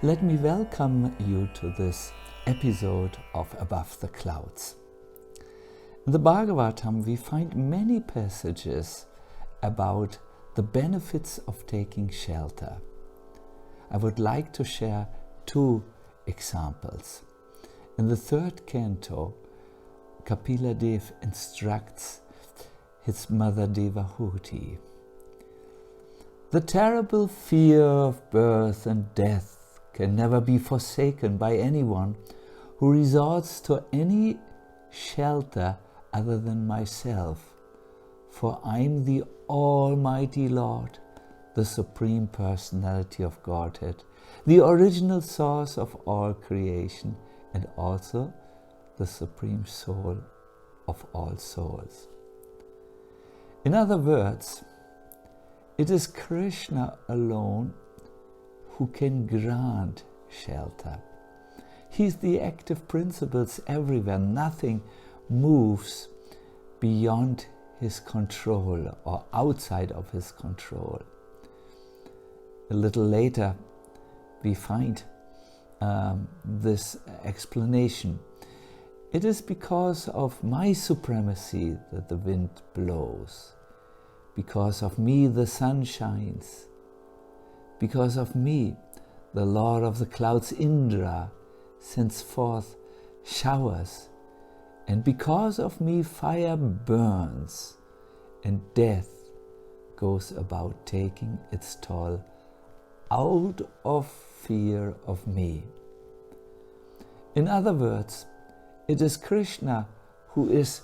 Let me welcome you to this episode of Above the Clouds. In the Bhagavatam we find many passages about the benefits of taking shelter. I would like to share two examples. In the third canto, Kapila Dev instructs his mother Devahuti. The terrible fear of birth and death can never be forsaken by anyone who resorts to any shelter other than myself, for I am the Almighty Lord, the Supreme Personality of Godhead, the original source of all creation, and also the Supreme Soul of all souls. In other words, it is Krishna alone who can grant shelter. He is the active principles everywhere. Nothing moves beyond his control or outside of his control. A little later we find this explanation. It is because of my supremacy that the wind blows. Because of me the sun shines. Because of me, the Lord of the clouds, Indra, sends forth showers. And because of me, fire burns, and death goes about taking its toll out of fear of me. In other words, it is Krishna who is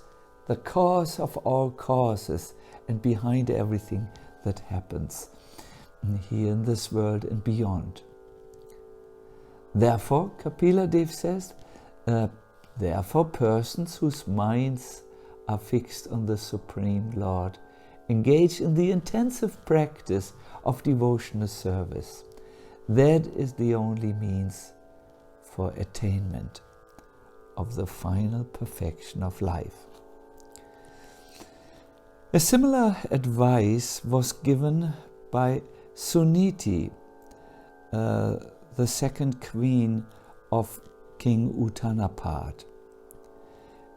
the cause of all causes and behind everything that happens here in this world and beyond. Therefore, Kapila Dev says, therefore persons whose minds are fixed on the Supreme Lord engage in the intensive practice of devotional service. That is the only means for attainment of the final perfection of life. A similar advice was given by Suniti, the second queen of King Uttanapad.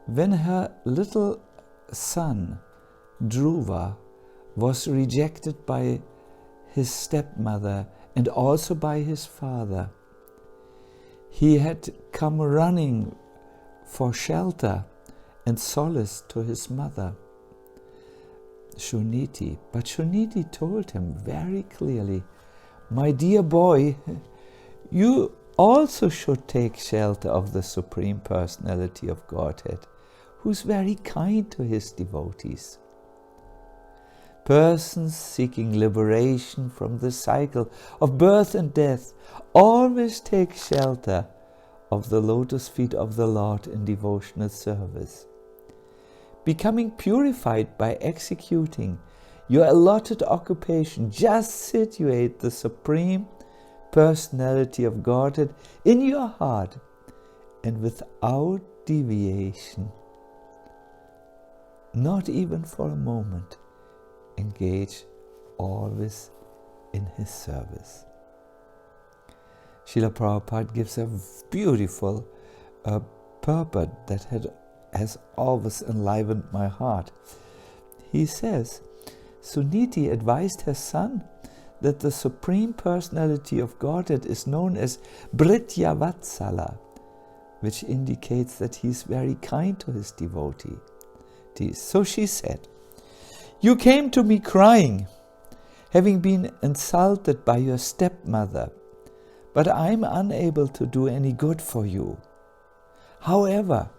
When her little son Dhruva was rejected by his stepmother and also by his father, he had come running for shelter and solace to his mother, Shuniti. But Shuniti told him very clearly, my dear boy, you also should take shelter of the Supreme Personality of Godhead, who is very kind to his devotees. Persons seeking liberation from the cycle of birth and death always take shelter of the lotus feet of the Lord in devotional service. Becoming purified by executing your allotted occupation, just situate the Supreme Personality of Godhead in your heart and without deviation, not even for a moment, engage always in his service. Srila Prabhupada gives a beautiful purport that has always enlivened my heart. He says, Suniti advised her son that the Supreme Personality of Godhead is known as Bhritya Vatsala, which indicates that he is very kind to his devotees. So she said, you came to me crying, having been insulted by your stepmother, but I am unable to do any good for you. However,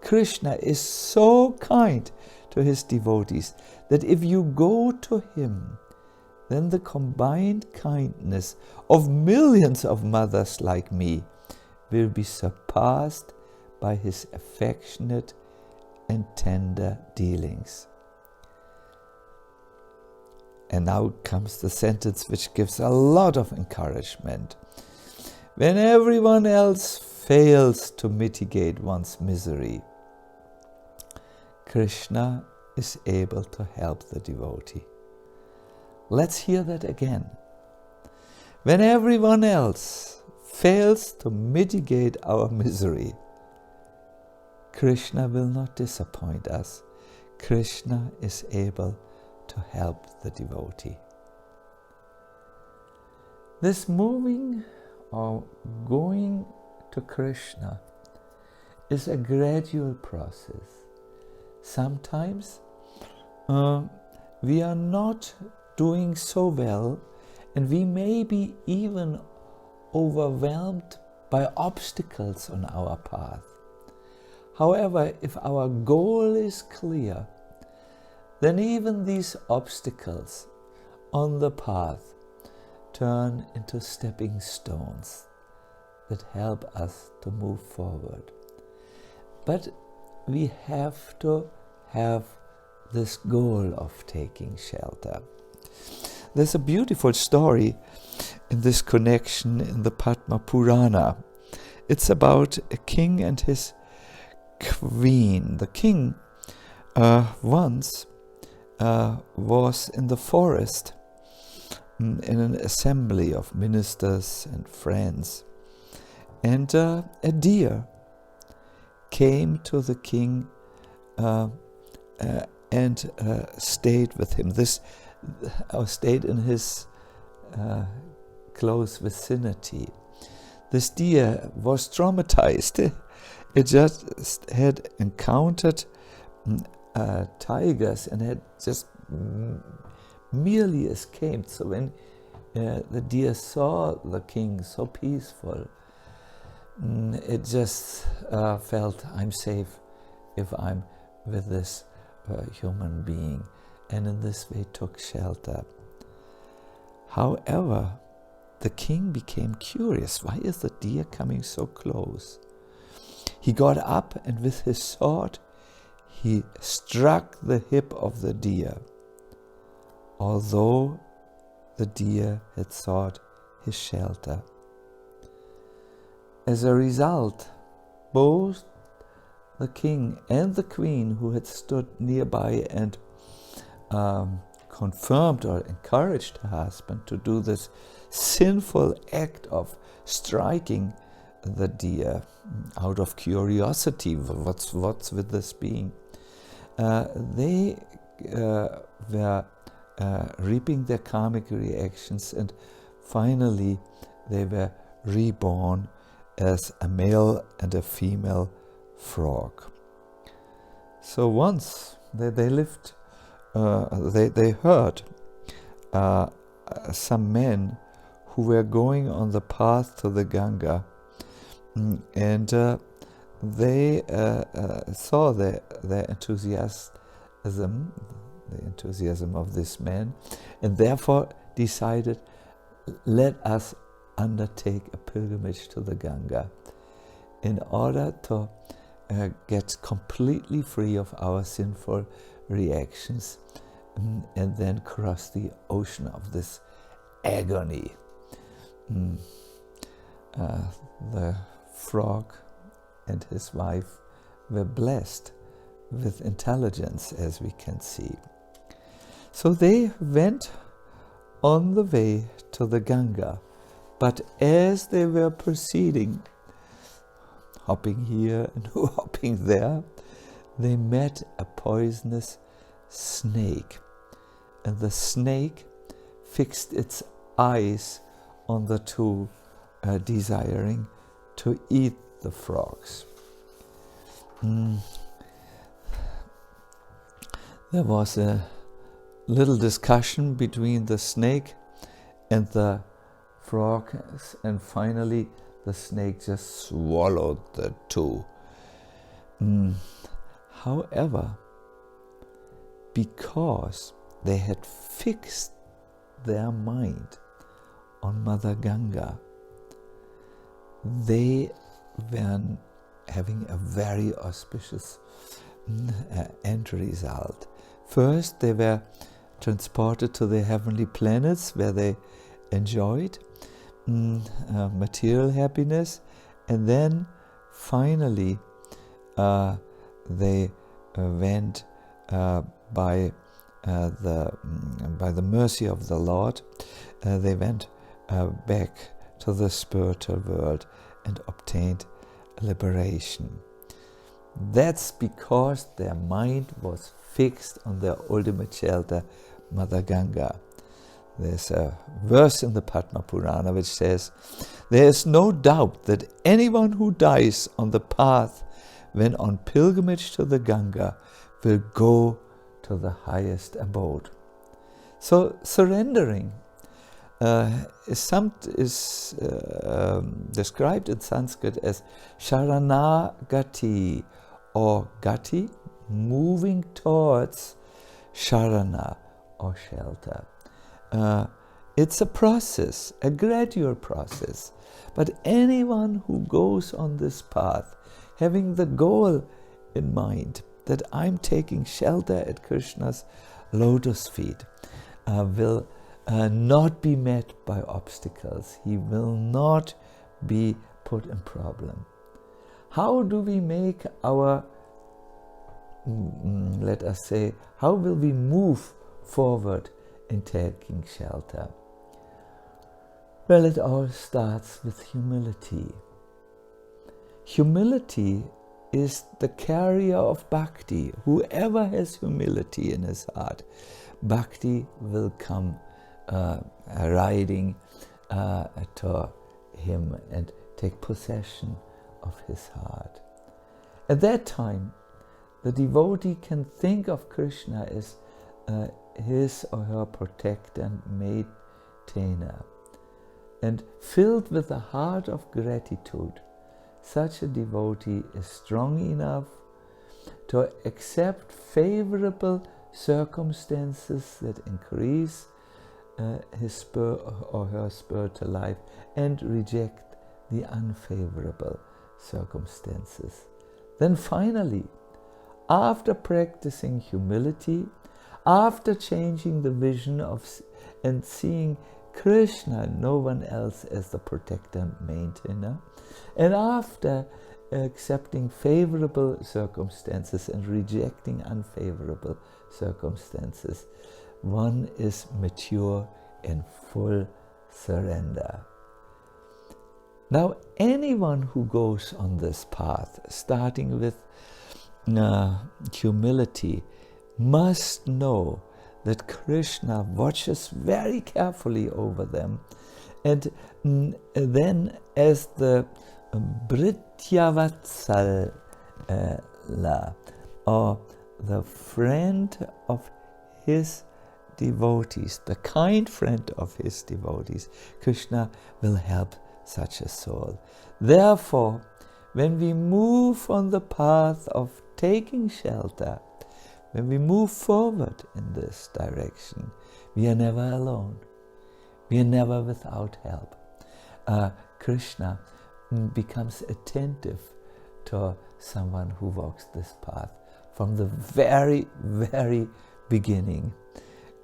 Krishna is so kind to his devotees that if you go to him, then the combined kindness of millions of mothers like me will be surpassed by his affectionate and tender dealings. And now comes the sentence which gives a lot of encouragement. When everyone else fails to mitigate one's misery, Krishna is able to help the devotee. Let's hear that again. When everyone else fails to mitigate our misery, Krishna will not disappoint us. Krishna is able to help the devotee. This moving or going to Krishna is a gradual process. Sometimes we are not doing so well, and we may be even overwhelmed by obstacles on our path. However, if our goal is clear, then even these obstacles on the path turn into stepping stones that help us to move forward. But we have to have this goal of taking shelter. There's a beautiful story in this connection in the Padma Purana. It's about a king and his queen. The king once was in the forest in an assembly of ministers and friends, and a deer came to the king and stayed with him. Stayed in his close vicinity. This deer was traumatized. It just had encountered tigers and had just merely escaped. So when the deer saw the king so peaceful, it just felt, I'm safe if I'm with this human being, and in this way took shelter. However, the king became curious. Why is the deer coming so close? He got up and with his sword he struck the hip of the deer, although the deer had sought his shelter. As a result, both the king and the queen, who had stood nearby and confirmed or encouraged her husband to do this sinful act of striking the deer out of curiosity, what's with this being, they were reaping their karmic reactions, and finally they were reborn as a male and a female frog. So once they lived, they heard some men who were going on the path to the Ganga, and they saw the enthusiasm of this man, and therefore decided, let us undertake a pilgrimage to the Ganga in order to get completely free of our sinful reactions, and then cross the ocean of this agony. The frog and his wife were blessed with intelligence, as we can see. So they went on the way to the Ganga, but as they were proceeding, hopping here and hopping there, they met a poisonous snake, and the snake fixed its eyes on the two, desiring to eat the frogs. There was a little discussion between the snake and the frog, and finally the snake just swallowed the two. However, because they had fixed their mind on Mother Ganga, they were having a very auspicious end result. First, they were transported to the heavenly planets, where they enjoyed material happiness, and then finally they went by the mercy of the Lord, they went back to the spiritual world and obtained liberation. That's because their mind was fixed on their ultimate shelter, Mother Ganga. There's a verse in the Padma Purana which says, "There is no doubt that anyone who dies on the path when on pilgrimage to the Ganga will go to the highest abode." So surrendering is described in Sanskrit as sharanagati, or gati, moving towards sharana, or shelter. It's a process, a gradual process, but anyone who goes on this path having the goal in mind that I'm taking shelter at Krishna's lotus feet will not be met by obstacles. He will not be put in problem. How do we make our, let us say, how will we move forward in taking shelter? Well, it all starts with humility. Humility is the carrier of Bhakti. Whoever has humility in his heart, Bhakti will come riding to him and take possession of his heart. At that time, the devotee can think of Krishna as his or her protector and maintainer. And filled with a heart of gratitude, such a devotee is strong enough to accept favorable circumstances that increase his or her spiritual life and reject the unfavorable circumstances. Then finally, after practicing humility, after changing the vision of and seeing Krishna, no one else, as the protector and maintainer, and after accepting favorable circumstances and rejecting unfavorable circumstances, one is mature in full surrender. Now, anyone who goes on this path, starting with humility, must know that Krishna watches very carefully over them, and then as the Bhrityavatsala, or the friend of his devotees, the kind friend of his devotees, Krishna will help such a soul. Therefore, when we move on the path of taking shelter, when we move forward in this direction, we are never alone. We are never without help. Krishna becomes attentive to someone who walks this path from the very, very beginning.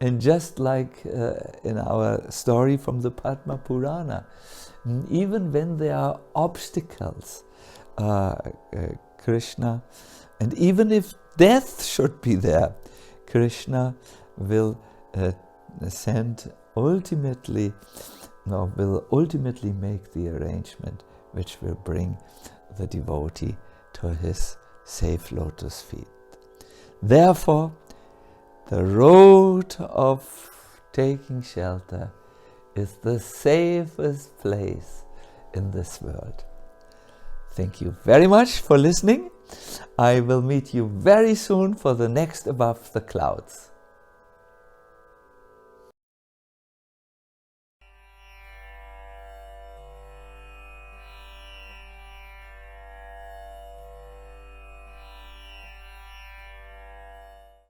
And just like in our story from the Padma Purana, even when there are obstacles, Krishna, and even if death should be there, Krishna will ultimately make the arrangement which will bring the devotee to his safe lotus feet. Therefore, the road of taking shelter is the safest place in this world. Thank you very much for listening. I will meet you very soon for the next Above the Clouds.